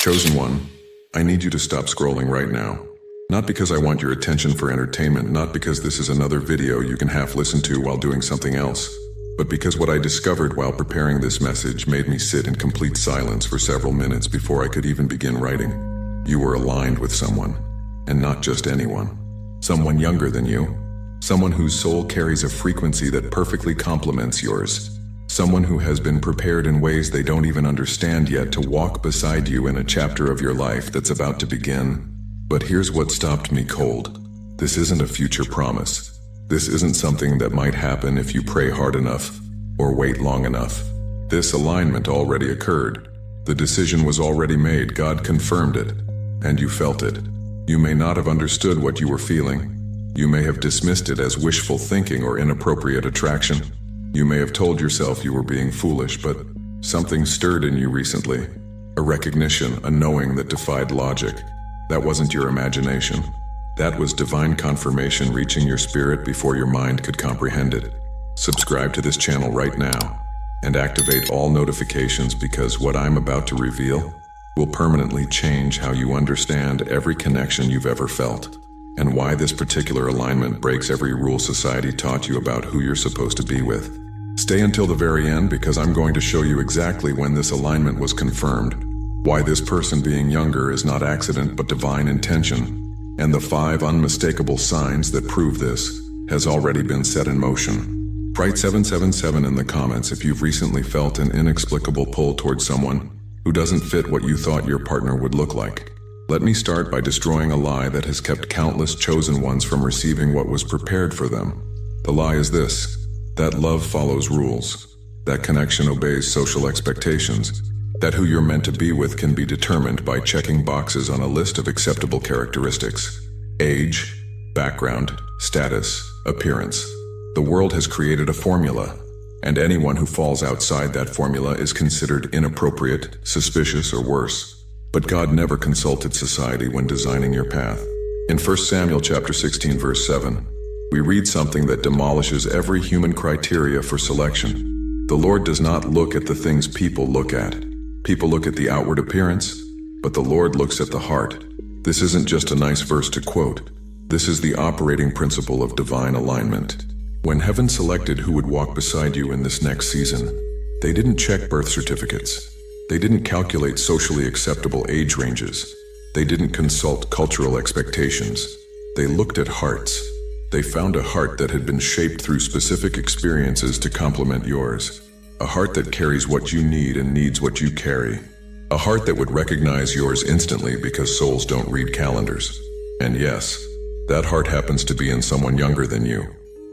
Chosen one, I need you to stop scrolling right now. Not because I want your attention for entertainment, not because this is another video you can half listen to while doing something else, but because what I discovered while preparing this message made me sit in complete silence for several minutes before I could even begin writing. You were aligned with someone, and not just anyone. Someone younger than you. Someone whose soul carries a frequency that perfectly complements yours. Someone who has been prepared in ways they don't even understand yet to walk beside you in a chapter of your life that's about to begin. But here's what stopped me cold. This isn't a future promise. This isn't something that might happen if you pray hard enough or wait long enough. This alignment already occurred. The decision was already made. God confirmed it, and you felt it. You may not have understood what you were feeling. You may have dismissed it as wishful thinking or inappropriate attraction. You may have told yourself you were being foolish, but something stirred in you recently. A recognition, a knowing that defied logic. That wasn't your imagination. That was divine confirmation reaching your spirit before your mind could comprehend it. Subscribe to this channel right now and activate all notifications, because what I'm about to reveal will permanently change how you understand every connection you've ever felt, and why this particular alignment breaks every rule society taught you about who you're supposed to be with. Stay until the very end, because I'm going to show you exactly when this alignment was confirmed, why this person being younger is not accident but divine intention, and the 5 unmistakable signs that prove this has already been set in motion. Write 777 in the comments if you've recently felt an inexplicable pull towards someone who doesn't fit what you thought your partner would look like. Let me start by destroying a lie that has kept countless chosen ones from receiving what was prepared for them. The lie is this: that love follows rules, that connection obeys social expectations, that who you're meant to be with can be determined by checking boxes on a list of acceptable characteristics. Age, background, status, appearance. The world has created a formula, and anyone who falls outside that formula is considered inappropriate, suspicious, or worse. But God never consulted society when designing your path. In 1 Samuel chapter 16 verse 7, we read something that demolishes every human criteria for selection. The Lord does not look at the things people look at. People look at the outward appearance, but the Lord looks at the heart. This isn't just a nice verse to quote. This is the operating principle of divine alignment. When heaven selected who would walk beside you in this next season, they didn't check birth certificates. They didn't calculate socially acceptable age ranges. They didn't consult cultural expectations. They looked at hearts. They found a heart that had been shaped through specific experiences to complement yours. A heart that carries what you need and needs what you carry. A heart that would recognize yours instantly, because souls don't read calendars. And yes, that heart happens to be in someone younger than you.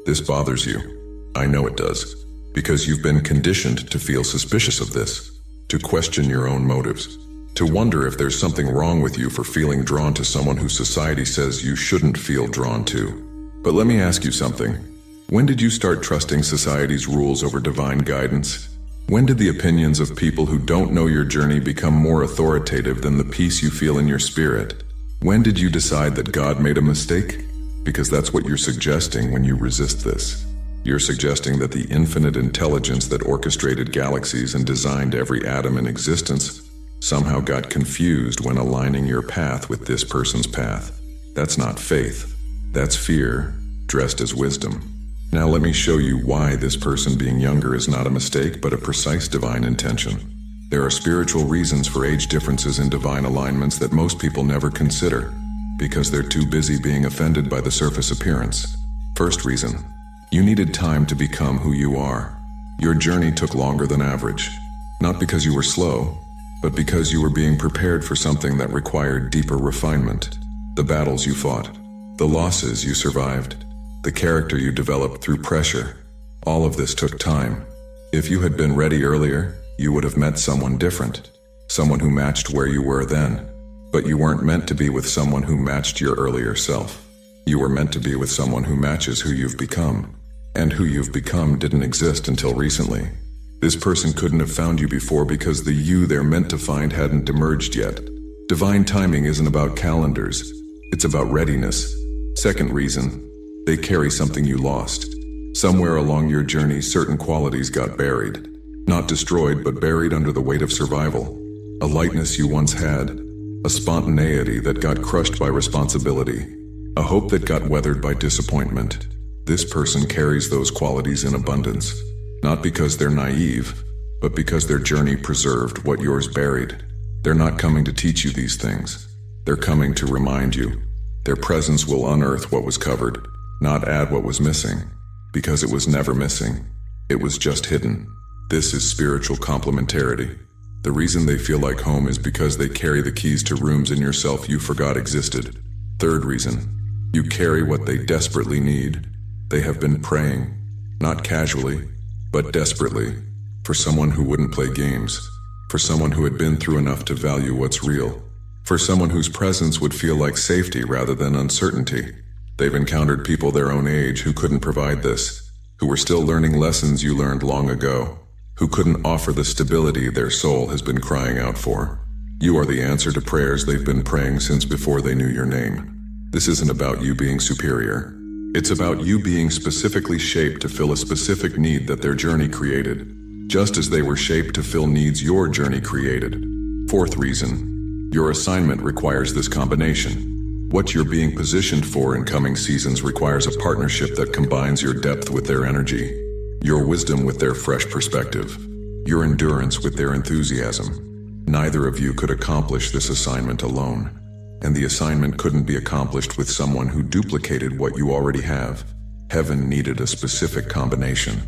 This bothers you. I know it does, because you've been conditioned to feel suspicious of this, to question your own motives, to wonder if there's something wrong with you for feeling drawn to someone who society says you shouldn't feel drawn to. But let me ask you something. When did you start trusting society's rules over divine guidance? When did the opinions of people who don't know your journey become more authoritative than the peace you feel in your spirit? When did you decide that God made a mistake? Because that's what you're suggesting when you resist this. You're suggesting that the infinite intelligence that orchestrated galaxies and designed every atom in existence somehow got confused when aligning your path with this person's path. That's not faith. That's fear, dressed as wisdom. Now let me show you why this person being younger is not a mistake, but a precise divine intention. There are spiritual reasons for age differences in divine alignments that most people never consider, because they're too busy being offended by the surface appearance. First reason: you needed time to become who you are. Your journey took longer than average, not because you were slow, but because you were being prepared for something that required deeper refinement. The battles you fought, the losses you survived, the character you developed through pressure, all of this took time. If you had been ready earlier, you would have met someone different, someone who matched where you were then. But you weren't meant to be with someone who matched your earlier self. You were meant to be with someone who matches who you've become. And who you've become didn't exist until recently. This person couldn't have found you before because the you they're meant to find hadn't emerged yet. Divine timing isn't about calendars. It's about readiness. Second reason: they carry something you lost. Somewhere along your journey, certain qualities got buried. Not destroyed, but buried under the weight of survival. a lightness you once had, a spontaneity that got crushed by responsibility, a hope that got weathered by disappointment. This person carries those qualities in abundance, not because they're naive, but because their journey preserved what yours buried. They're not coming to teach you these things. They're coming to remind you. Their presence will unearth what was covered, not add what was missing, because it was never missing. It was just hidden. This is spiritual complementarity. The reason they feel like home is because they carry the keys to rooms in yourself you forgot existed. Third reason, you carry what they desperately need. They have been praying, not casually, but desperately, for someone who wouldn't play games, for someone who had been through enough to value what's real, for someone whose presence would feel like safety rather than uncertainty. They've encountered people their own age who couldn't provide this, who were still learning lessons you learned long ago, who couldn't offer the stability their soul has been crying out for. You are the answer to prayers they've been praying since before they knew your name. This isn't about you being superior. It's about you being specifically shaped to fill a specific need that their journey created, just as they were shaped to fill needs your journey created. Fourth reason, your assignment requires this combination. What you're being positioned for in coming seasons requires a partnership that combines your depth with their energy, your wisdom with their fresh perspective, your endurance with their enthusiasm. Neither of you could accomplish this assignment alone, and the assignment couldn't be accomplished with someone who duplicated what you already have. Heaven needed a specific combination,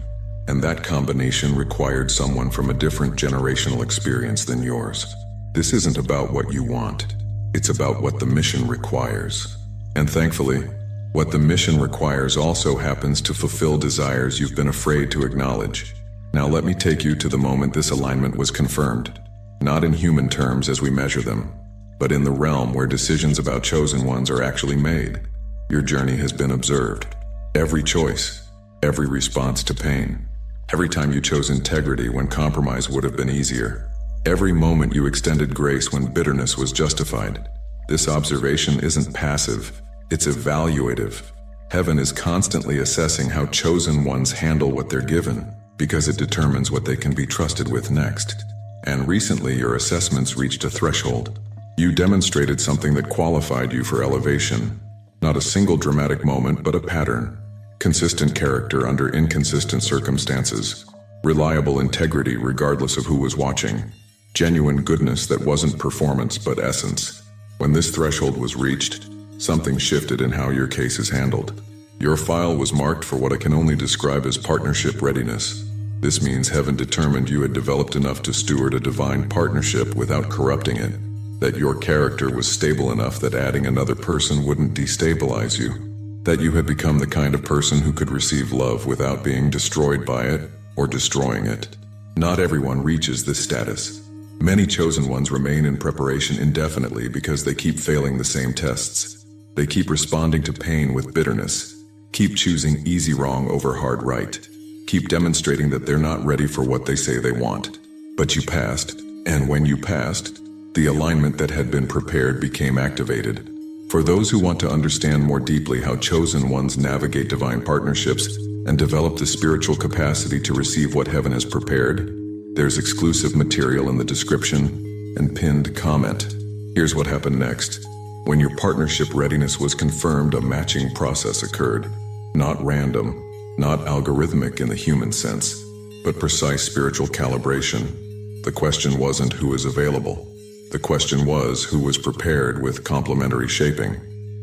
and that combination required someone from a different generational experience than yours. This isn't about what you want. It's about what the mission requires. And thankfully, what the mission requires also happens to fulfill desires you've been afraid to acknowledge. Now let me take you to the moment this alignment was confirmed, not in human terms as we measure them, but in the realm where decisions about chosen ones are actually made. Your journey has been observed. Every choice, every response to pain, every time you chose integrity when compromise would have been easier, every moment you extended grace when bitterness was justified. This observation isn't passive, it's evaluative. Heaven is constantly assessing how chosen ones handle what they're given, because it determines what they can be trusted with next. And recently your assessments reached a threshold. You demonstrated something that qualified you for elevation. Not a single dramatic moment, but a pattern. Consistent character under inconsistent circumstances. Reliable integrity regardless of who was watching. Genuine goodness that wasn't performance but essence. When this threshold was reached, something shifted in how your case is handled. Your file was marked for what I can only describe as partnership readiness. This means heaven determined you had developed enough to steward a divine partnership without corrupting it, that your character was stable enough that adding another person wouldn't destabilize you, that you had become the kind of person who could receive love without being destroyed by it or destroying it. Not everyone reaches this status. Many chosen ones remain in preparation indefinitely because they keep failing the same tests. They keep responding to pain with bitterness, keep choosing easy wrong over hard right, keep demonstrating that they're not ready for what they say they want. But you passed, and when you passed, the alignment that had been prepared became activated. For those who want to understand more deeply how chosen ones navigate divine partnerships and develop the spiritual capacity to receive what heaven has prepared, there's exclusive material in the description and pinned comment. Here's what happened next. When your partnership readiness was confirmed, a matching process occurred. Not random, not algorithmic in the human sense, but precise spiritual calibration. The question wasn't who is available. The question was who was prepared with complementary shaping.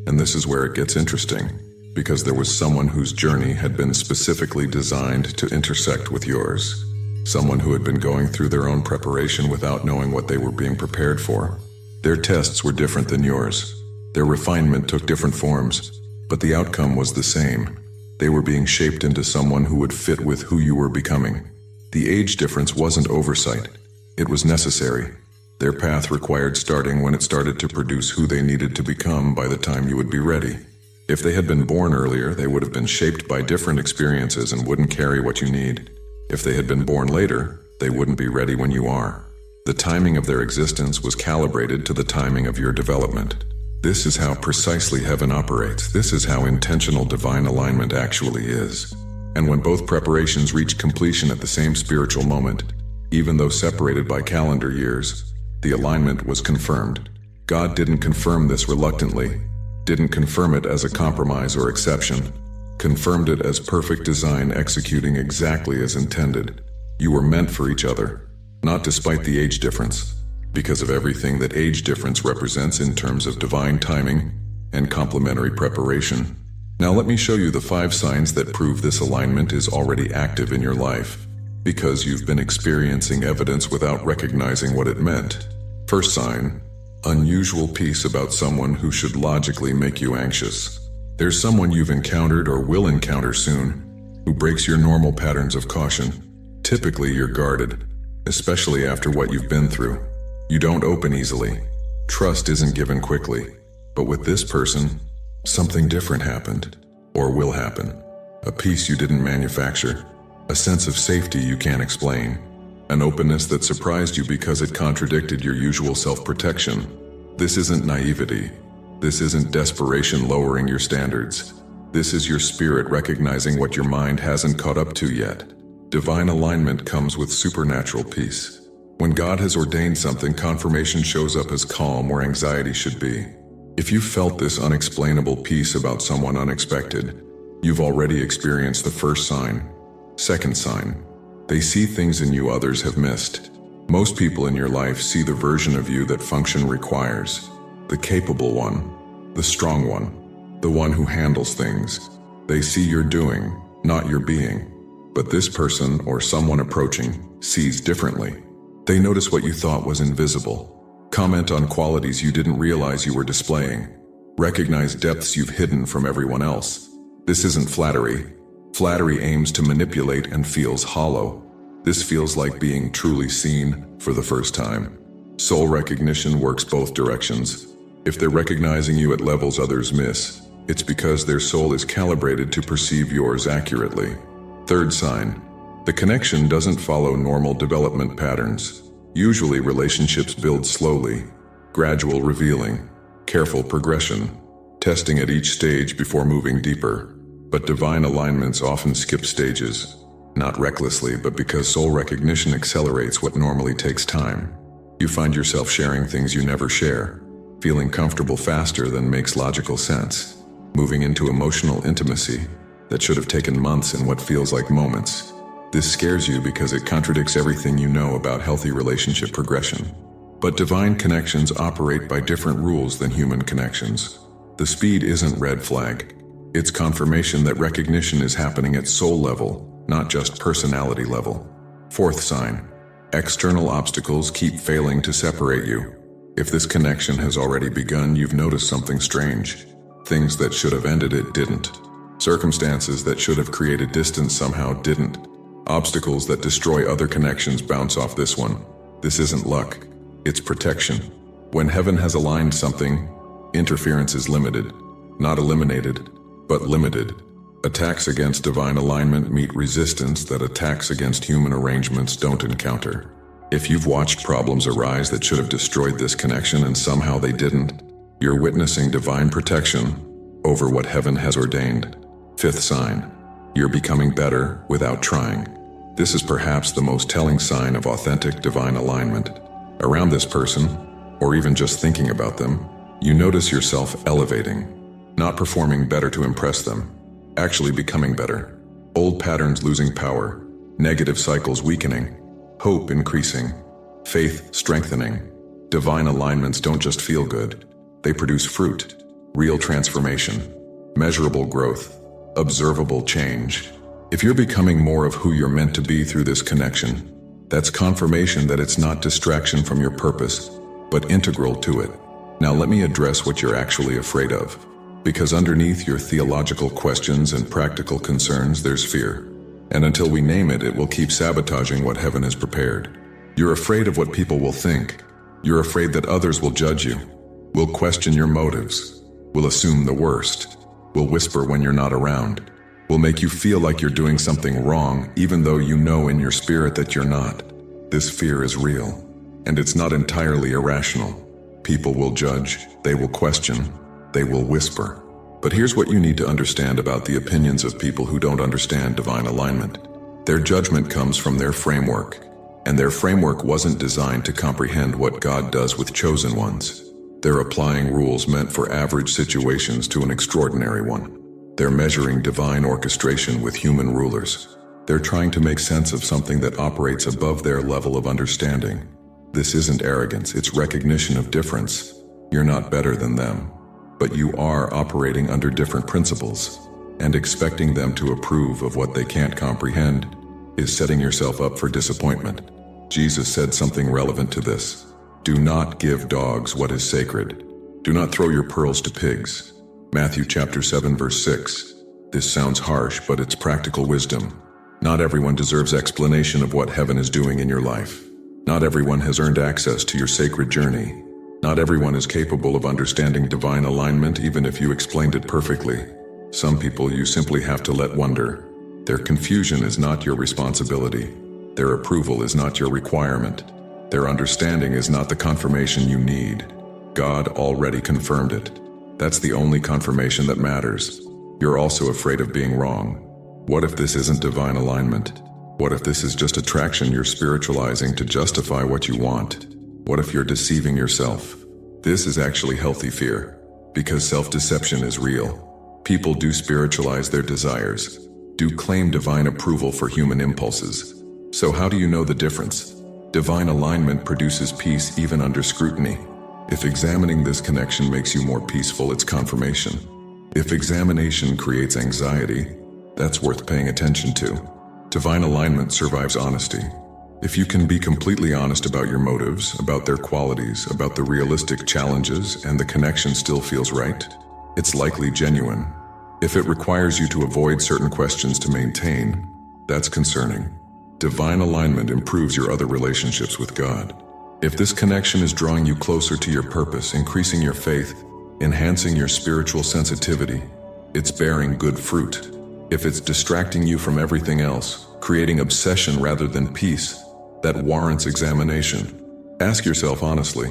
And this is where it gets interesting, because there was someone whose journey had been specifically designed to intersect with yours. Someone who had been going through their own preparation without knowing what they were being prepared for. Their tests were different than yours. Their refinement took different forms, but the outcome was the same. They were being shaped into someone who would fit with who you were becoming. The age difference wasn't oversight. It was necessary. Their path required starting when it started to produce who they needed to become by the time you would be ready. If they had been born earlier, they would have been shaped by different experiences and wouldn't carry what you need. If they had been born later, they wouldn't be ready when you are. The timing of their existence was calibrated to the timing of your development. This is how precisely heaven operates. This is how intentional divine alignment actually is. And when both preparations reach completion at the same spiritual moment, even though separated by calendar years, The alignment was confirmed. God didn't confirm this reluctantly, didn't confirm it as a compromise or exception, confirmed it as perfect design executing exactly as intended. You were meant for each other, not despite the age difference, because of everything that age difference represents in terms of divine timing and complementary preparation. Now let me show you the 5 signs that prove this alignment is already active in your life, because you've been experiencing evidence without recognizing what it meant. First sign, unusual peace about someone who should logically make you anxious. There's someone you've encountered or will encounter soon who breaks your normal patterns of caution. Typically you're guarded, especially after what you've been through. You don't open easily. Trust isn't given quickly. But with this person, something different happened, or will happen. A peace you didn't manufacture, a sense of safety you can't explain, an openness that surprised you because it contradicted your usual self-protection. This isn't naivety. This isn't desperation lowering your standards. This is your spirit recognizing what your mind hasn't caught up to yet. Divine alignment comes with supernatural peace. When God has ordained something, confirmation shows up as calm where anxiety should be. If you felt this unexplainable peace about someone unexpected, you've already experienced the first sign. Second sign, they see things in you others have missed. Most people in your life see the version of you that function requires. The capable one, the strong one, the one who handles things. They see your doing, not your being. But this person or someone approaching sees differently. They notice what you thought was invisible. Comment on qualities you didn't realize you were displaying. Recognize depths you've hidden from everyone else. This isn't flattery. Flattery aims to manipulate and feels hollow. This feels like being truly seen for the first time. Soul recognition works both directions. If they're recognizing you at levels others miss, it's because their soul is calibrated to perceive yours accurately. Third sign, the connection doesn't follow normal development patterns. Usually relationships build slowly, gradual revealing, careful progression, testing at each stage before moving deeper. But divine alignments often skip stages, not recklessly, but because soul recognition accelerates what normally takes time. You find yourself sharing things you never share, feeling comfortable faster than makes logical sense, moving into emotional intimacy that should have taken months in what feels like moments. This scares you because it contradicts everything you know about healthy relationship progression. But divine connections operate by different rules than human connections. The speed isn't red flag. It's confirmation that recognition is happening at soul level, not just personality level. Fourth sign, external obstacles keep failing to separate you. If this connection has already begun, you've noticed something strange. Things that should have ended it didn't. Circumstances that should have created distance somehow didn't. Obstacles that destroy other connections bounce off this one. This isn't luck, it's protection. When heaven has aligned something, interference is limited, not eliminated, but limited. Attacks against divine alignment meet resistance that attacks against human arrangements don't encounter. If you've watched problems arise that should have destroyed this connection and somehow they didn't, you're witnessing divine protection over what heaven has ordained. Fifth sign, you're becoming better without trying. This is perhaps the most telling sign of authentic divine alignment. Around this person, or even just thinking about them, you notice yourself elevating, not performing better to impress them, actually becoming better. Old patterns losing power, negative cycles weakening, hope increasing, faith strengthening. Divine alignments don't just feel good, they produce fruit, real transformation, measurable growth, observable change. If you're becoming more of who you're meant to be through this connection, that's confirmation that it's not distraction from your purpose, but integral to it. Now let me address what you're actually afraid of. Because underneath your theological questions and practical concerns, there's fear. And until we name it, it will keep sabotaging what heaven has prepared. You're afraid of what people will think. You're afraid that others will judge you, will question your motives, will assume the worst, will whisper when you're not around, will make you feel like you're doing something wrong, even though you know in your spirit that you're not. This fear is real, and it's not entirely irrational. People will judge, they will question, they will whisper. But here's what you need to understand about the opinions of people who don't understand divine alignment. Their judgment comes from their framework, And their framework wasn't designed to comprehend what God does with chosen ones. They're applying rules meant for average situations to an extraordinary one. They're measuring divine orchestration with human rulers. They're trying to make sense of something that operates above their level of understanding. This isn't arrogance, it's recognition of difference. You're not better than them, but you are operating under different principles, and expecting them to approve of what they can't comprehend is setting yourself up for disappointment. Jesus said something relevant to this. Do not give dogs what is sacred. Do not throw your pearls to pigs. Matthew chapter 7 verse 6. This sounds harsh, but it's practical wisdom. Not everyone deserves explanation of what heaven is doing in your life. Not everyone has earned access to your sacred journey. Not everyone is capable of understanding divine alignment, even if you explained it perfectly. Some people you simply have to let wonder. Their confusion is not your responsibility. Their approval is not your requirement. Their understanding is not the confirmation you need. God already confirmed it. That's the only confirmation that matters. You're also afraid of being wrong. What if this isn't divine alignment? What if this is just attraction you're spiritualizing to justify what you want? What if you're deceiving yourself? This is actually healthy fear, because self-deception is real. People do spiritualize their desires, do claim divine approval for human impulses. So how do you know the difference? Divine alignment produces peace even under scrutiny. If examining this connection makes you more peaceful, it's confirmation. If examination creates anxiety, that's worth paying attention to. Divine alignment survives honesty. If you can be completely honest about your motives, about their qualities, about the realistic challenges, and the connection still feels right, it's likely genuine. If it requires you to avoid certain questions to maintain, that's concerning. Divine alignment improves your other relationships with God. If this connection is drawing you closer to your purpose, increasing your faith, enhancing your spiritual sensitivity, it's bearing good fruit. If it's distracting you from everything else, creating obsession rather than peace, that warrants examination. Ask yourself honestly,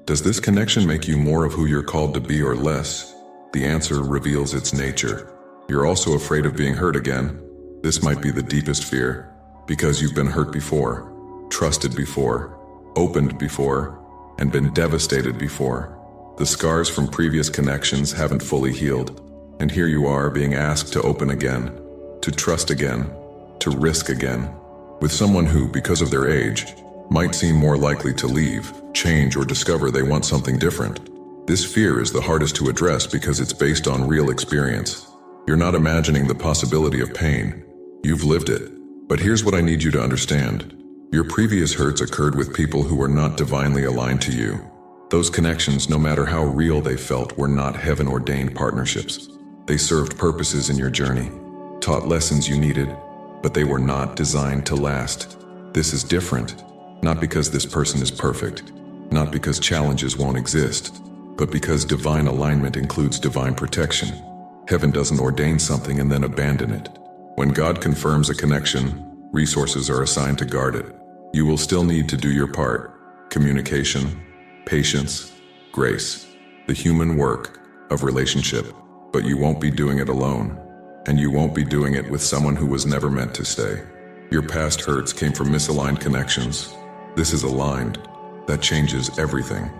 does this connection make you more of who you're called to be or less? The answer reveals its nature. You're also afraid of being hurt again. This might be the deepest fear. Because you've been hurt before, trusted before, opened before, and been devastated before. The scars from previous connections haven't fully healed, and here you are being asked to open again, to trust again, to risk again, with someone who, because of their age, might seem more likely to leave, change, or discover they want something different. This fear is the hardest to address because it's based on real experience. You're not imagining the possibility of pain. You've lived it. But here's what I need you to understand. Your previous hurts occurred with people who were not divinely aligned to you. Those connections, no matter how real they felt, were not heaven-ordained partnerships. They served purposes in your journey, taught lessons you needed, but they were not designed to last. This is different, not because this person is perfect, not because challenges won't exist, but because divine alignment includes divine protection. Heaven doesn't ordain something and then abandon it. When God confirms a connection, resources are assigned to guard it. You will still need to do your part: communication, patience, grace, the human work of relationship. But you won't be doing it alone, and you won't be doing it with someone who was never meant to stay. Your past hurts came from misaligned connections. This is aligned. That changes everything.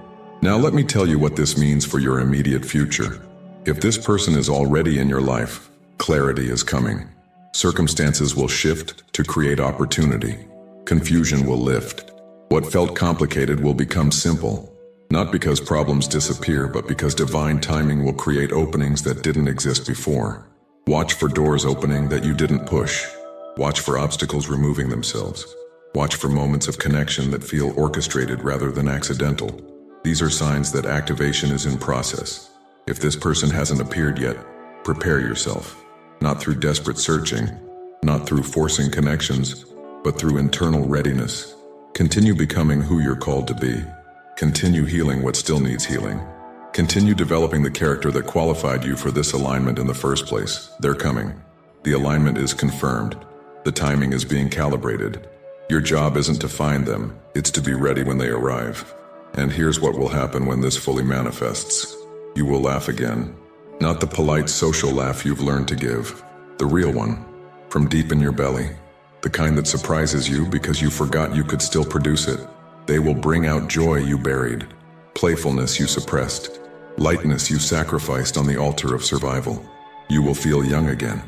Now let me tell you what this means for your immediate future. If this person is already in your life, clarity is coming. Circumstances will shift to create opportunity. Confusion will lift. What felt complicated will become simple. Not because problems disappear, but because divine timing will create openings that didn't exist before. Watch for doors opening that you didn't push. Watch for obstacles removing themselves. Watch for moments of connection that feel orchestrated rather than accidental. These are signs that activation is in process. If this person hasn't appeared yet, prepare yourself. Not through desperate searching, not through forcing connections, but through internal readiness. Continue becoming who you're called to be. Continue healing what still needs healing. Continue developing the character that qualified you for this alignment in the first place. They're coming. The alignment is confirmed. The timing is being calibrated. Your job isn't to find them, it's to be ready when they arrive. And here's what will happen when this fully manifests. You will laugh again. Not the polite social laugh you've learned to give. The real one, from deep in your belly. the kind that surprises you because you forgot you could still produce it. They will bring out joy you buried, playfulness you suppressed, lightness you sacrificed on the altar of survival. You will feel young again,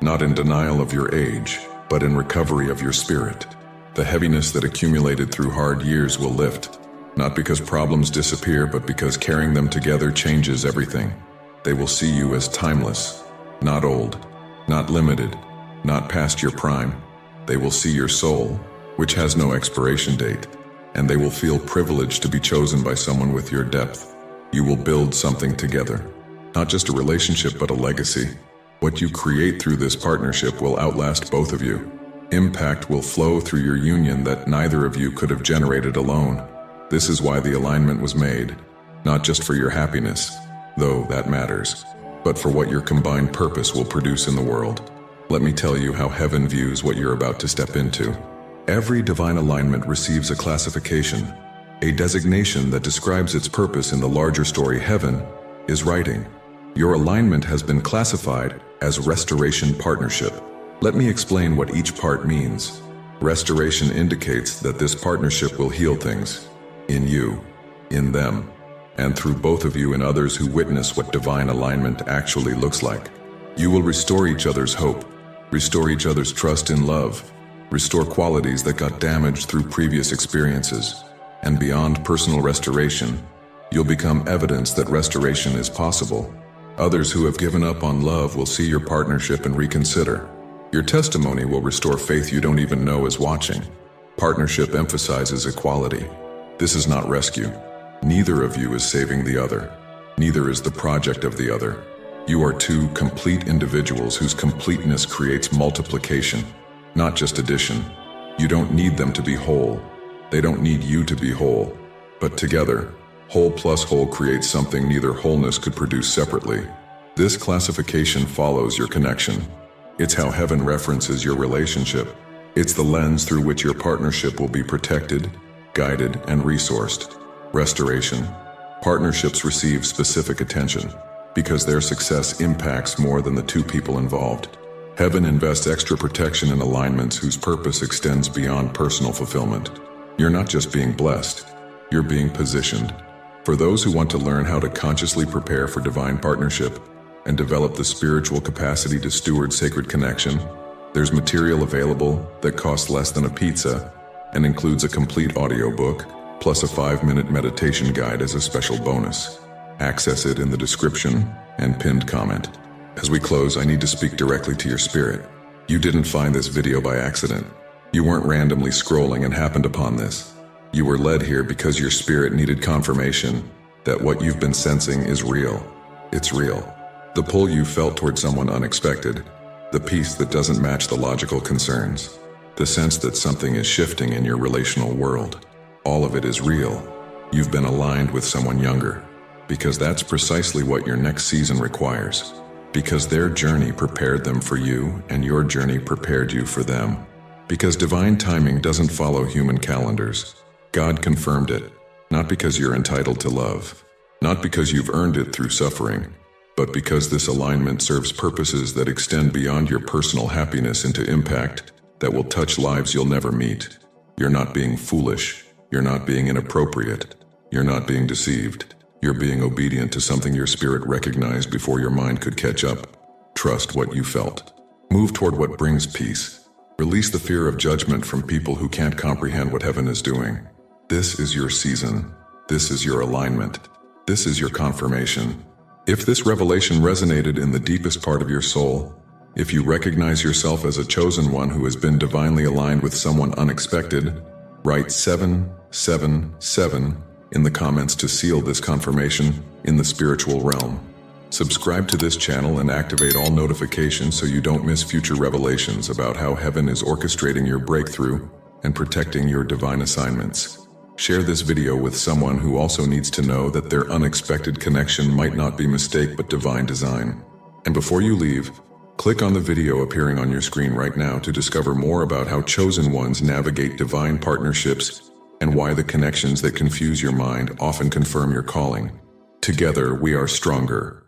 not in denial of your age, but in recovery of your spirit. The heaviness that accumulated through hard years will lift, not because problems disappear, but because carrying them together changes everything. They will see you as timeless, not old, not limited, not past your prime. They will see your soul, which has no expiration date, and they will feel privileged to be chosen by someone with your depth. You will build something together, not just a relationship, but a legacy. What you create through this partnership will outlast both of you. Impact will flow through your union that neither of you could have generated alone. This is why the alignment was made, not just for your happiness, though that matters, but for what your combined purpose will produce in the world. Let me tell you how heaven views what you're about to step into. Every divine alignment receives a classification, a designation that describes its purpose in the larger story heaven is writing. Your alignment has been classified as Restoration Partnership. Let me explain what each part means. Restoration indicates that this partnership will heal things in you, in them, and through both of you and others who witness what divine alignment actually looks like. You will restore each other's hope, restore each other's trust in love, restore qualities that got damaged through previous experiences. And beyond personal restoration, you'll become evidence that restoration is possible. Others who have given up on love will see your partnership and reconsider. Your testimony will restore faith you don't even know is watching. Partnership emphasizes equality. This is not rescue. Neither of you is saving the other. Neither is the project of the other. You are two complete individuals whose completeness creates multiplication, not just addition. You don't need them to be whole. They don't need you to be whole. But together, whole plus whole creates something neither wholeness could produce separately. This classification follows your connection. It's how heaven references your relationship. It's the lens through which your partnership will be protected, guided, and resourced. Restoration. Partnerships receive specific attention because their success impacts more than the two people involved. Heaven invests extra protection in alignments whose purpose extends beyond personal fulfillment. You're not just being blessed, you're being positioned. For those who want to learn how to consciously prepare for divine partnership and develop the spiritual capacity to steward sacred connection, there's material available that costs less than a pizza and includes a complete audiobook, plus a 5-minute meditation guide as a special bonus. Access it in the description and pinned comment. As we close, I need to speak directly to your spirit. You didn't find this video by accident. You weren't randomly scrolling and happened upon this. You were led here because your spirit needed confirmation that what you've been sensing is real. It's real. The pull you felt toward someone unexpected, the peace that doesn't match the logical concerns, the sense that something is shifting in your relational world. All of it is real. You've been aligned with someone younger, because that's precisely what your next season requires. Because their journey prepared them for you, and your journey prepared you for them. Because divine timing doesn't follow human calendars. God confirmed it, not because you're entitled to love, not because you've earned it through suffering, but because this alignment serves purposes that extend beyond your personal happiness into impact that will touch lives you'll never meet. You're not being foolish. You're not being inappropriate. You're not being deceived. You're being obedient to something your spirit recognized before your mind could catch up. Trust what you felt. Move toward what brings peace. Release the fear of judgment from people who can't comprehend what heaven is doing. This is your season. This is your alignment. This is your confirmation. If this revelation resonated in the deepest part of your soul, if you recognize yourself as a chosen one who has been divinely aligned with someone unexpected, write 777 in the comments to seal this confirmation in the spiritual realm. Subscribe to this channel and activate all notifications so you don't miss future revelations about how heaven is orchestrating your breakthrough and protecting your divine assignments. Share this video with someone who also needs to know that their unexpected connection might not be mistake but divine design. And before you leave, click on the video appearing on your screen right now to discover more about how chosen ones navigate divine partnerships and why the connections that confuse your mind often confirm your calling. Together, we are stronger.